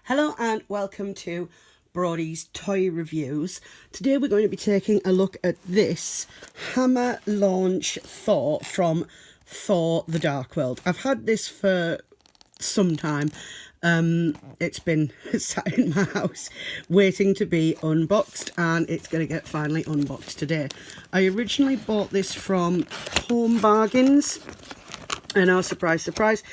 Hello and welcome to Brody's Toy Reviews. Today we're going to be taking a look at this hammer launch Thor from Thor the Dark World. I've had this for some time. It's been sat in my house waiting to be unboxed, and it's going to get finally unboxed today. I originally bought this from Home Bargains, and oh, surprise, surprise,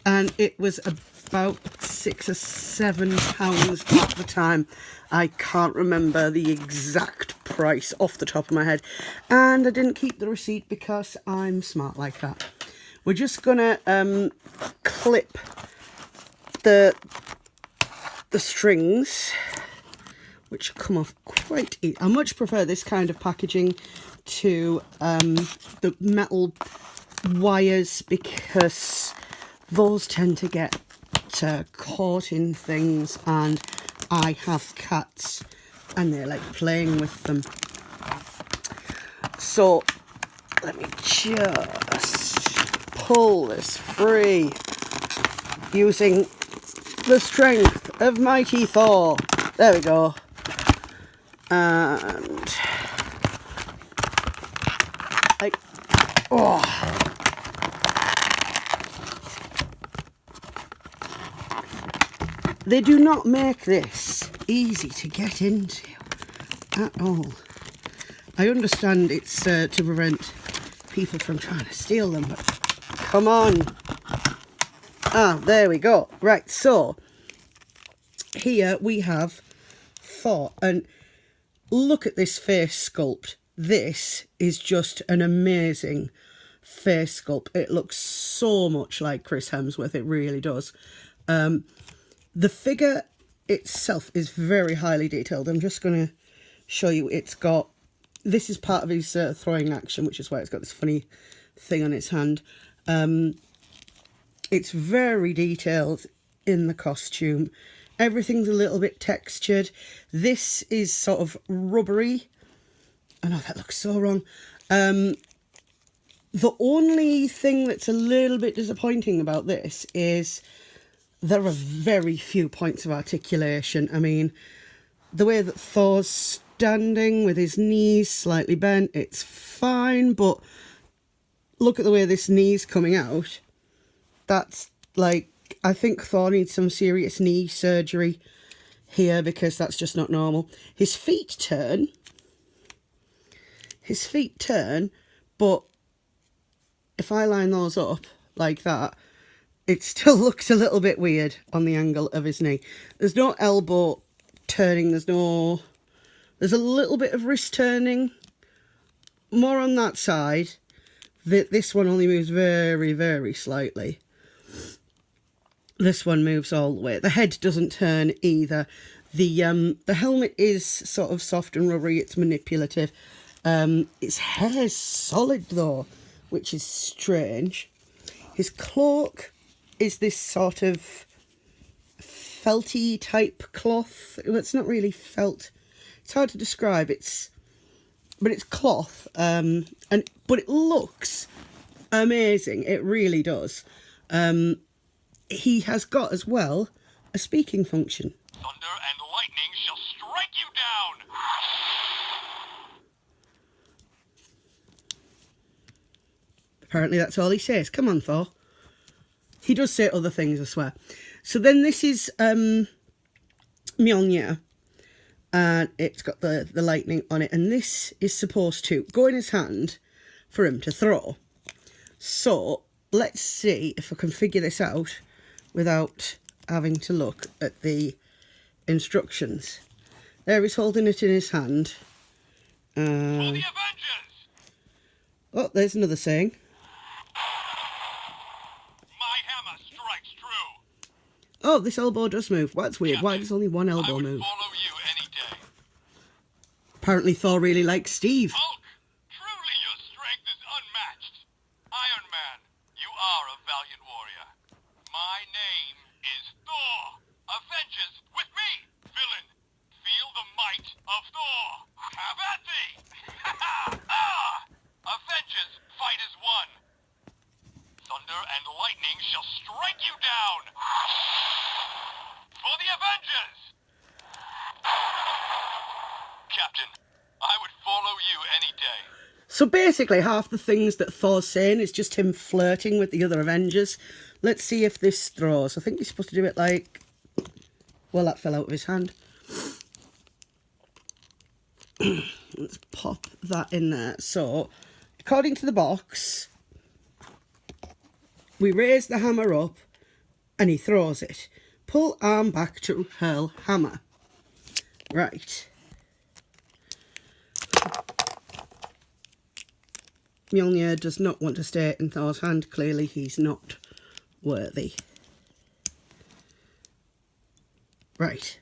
and it was about £6 or £7 at the time. I can't remember the exact price off the top of my head, and I didn't keep the receipt because I'm smart like that. We're just gonna clip the strings, which come off quite easy. I much prefer this kind of packaging to the metal wires, because those tend to get caught in things, and I have cats and they're like playing with them. So let me just pull this free using the strength of mighty Thor. There we go. And they do not make this easy to get into at all. I understand it's to prevent people from trying to steal them, but come on. Ah, there we go. Right, so here we have Thor, and look at this face sculpt. This is just an amazing face sculpt. It looks so much like Chris Hemsworth, it really does. The figure itself is very highly detailed. I'm just going to show you. This is part of his throwing action, which is why it's got this funny thing on its hand. It's very detailed in the costume. Everything's a little bit textured. This is sort of rubbery. I know that looks so wrong. The only thing that's a little bit disappointing about this is there are very few points of articulation. I mean, the way that Thor's standing with his knees slightly bent, it's fine, but look at the way this knee's coming out. That's like, I think Thor needs some serious knee surgery here, because that's just not normal. His feet turn, but if I line those up like that, it still looks a little bit weird on the angle of his knee. There's no elbow turning, there's a little bit of wrist turning, more on that side. This one only moves very, very slightly. This one moves all the way. The head doesn't turn either. The helmet is sort of soft and rubbery, it's manipulative. Its hair's solid though, which is strange. His cloak is this sort of felty type cloth. It's not really felt. It's hard to describe. But it's cloth. But it looks amazing. It really does. He has got as well a speaking function. Thunder and lightning shall strike you down. Apparently that's all he says. Come on, Thor. He does say other things, I swear. So then this is mjollnir, and it's got the lightning on it, and this is supposed to go in his hand for him to throw. So let's see if I can figure this out without having to look at the instructions. There, he's holding it in his hand. For the Avengers! Oh, there's another saying. Oh, this elbow does move. That's weird. Why does only one elbow move? Follow you any day. Apparently Thor really likes Steve. Hulk, truly your strength is unmatched. Iron Man, you are a valiant warrior. My name is Thor. Avengers with me. Villain, feel the might of Thor. Have at thee. Avengers, fight as one. Thunder and lightning shall strike you down. For the Avengers! Captain. I would follow you any day. So basically, half the things that Thor's saying is just him flirting with the other Avengers. Let's see if this throws. I think he's supposed to do it like... Well, that fell out of his hand. Let's pop that in there. So, according to the box, we raise the hammer up and he throws it. Pull arm back to hurl hammer. Right. Mjolnir does not want to stay in Thor's hand. Clearly he's not worthy. Right.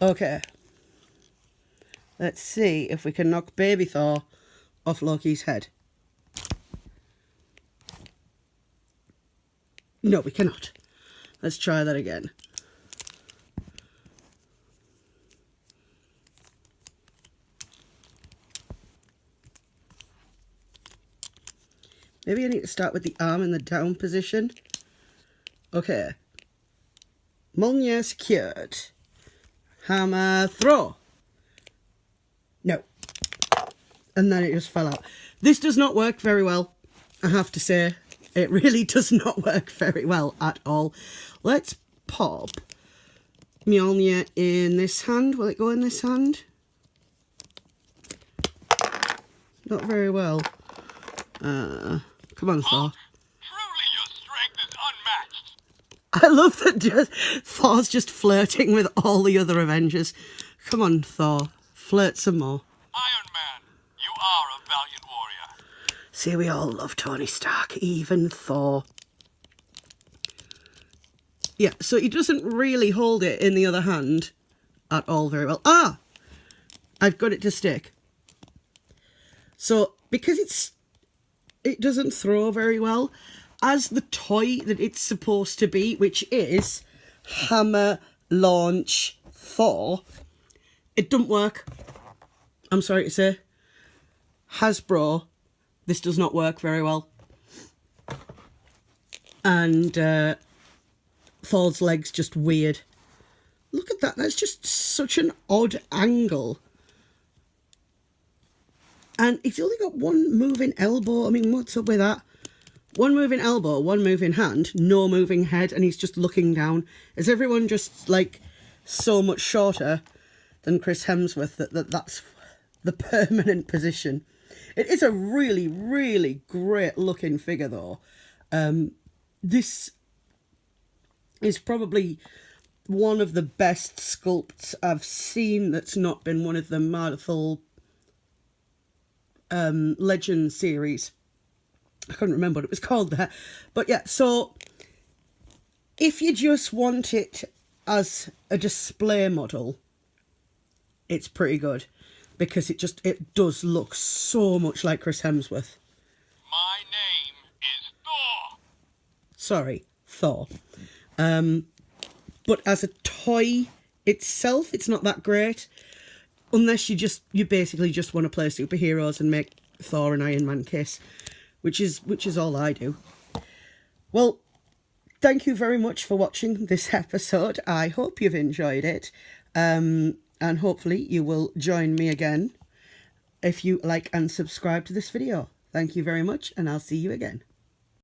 Okay. Let's see if we can knock baby Thor off Loki's head. No, we cannot. Let's try that again. Maybe I need to start with the arm in the down position. Okay. Mjolnir secured. Hammer throw. No. And then it just fell out. This does not work very well, I have to say. It really does not work very well at all. Let's pop Mjolnir in this hand. Will it go in this hand? Not very well. Come on, Thor. Truly your strength is unmatched. I love that Thor's just flirting with all the other Avengers. Come on, Thor. Flirt some more. Iron Man, you are a valiant warrior. See, we all love Tony Stark, even Thor. Yeah, so he doesn't really hold it in the other hand at all very well. Ah! I've got it to stick. So, because it doesn't throw very well, as the toy that it's supposed to be, which is Hammer Launch Thor, it doesn't work. I'm sorry to say. Hasbro, this does not work very well. And Thor's leg's just weird. Look at that, that's just such an odd angle. And it's only got one moving elbow. I mean, what's up with that? One moving elbow, one moving hand, no moving head, and he's just looking down. Is everyone just, like, so much shorter than Chris Hemsworth that's the permanent position? It is a really, really great looking figure, though. This is probably one of the best sculpts I've seen that's not been one of the Marvel Legend series. I couldn't remember what it was called there. But yeah, so if you just want it as a display model, it's pretty good. Because it does look so much like Chris Hemsworth. My name is Thor. Sorry, Thor. But as a toy itself, it's not that great. Unless you basically just want to play superheroes and make Thor and Iron Man kiss, which is all I do. Well, thank you very much for watching this episode. I hope you've enjoyed it. And hopefully you will join me again if you like and subscribe to this video. Thank you very much, and I'll see you again.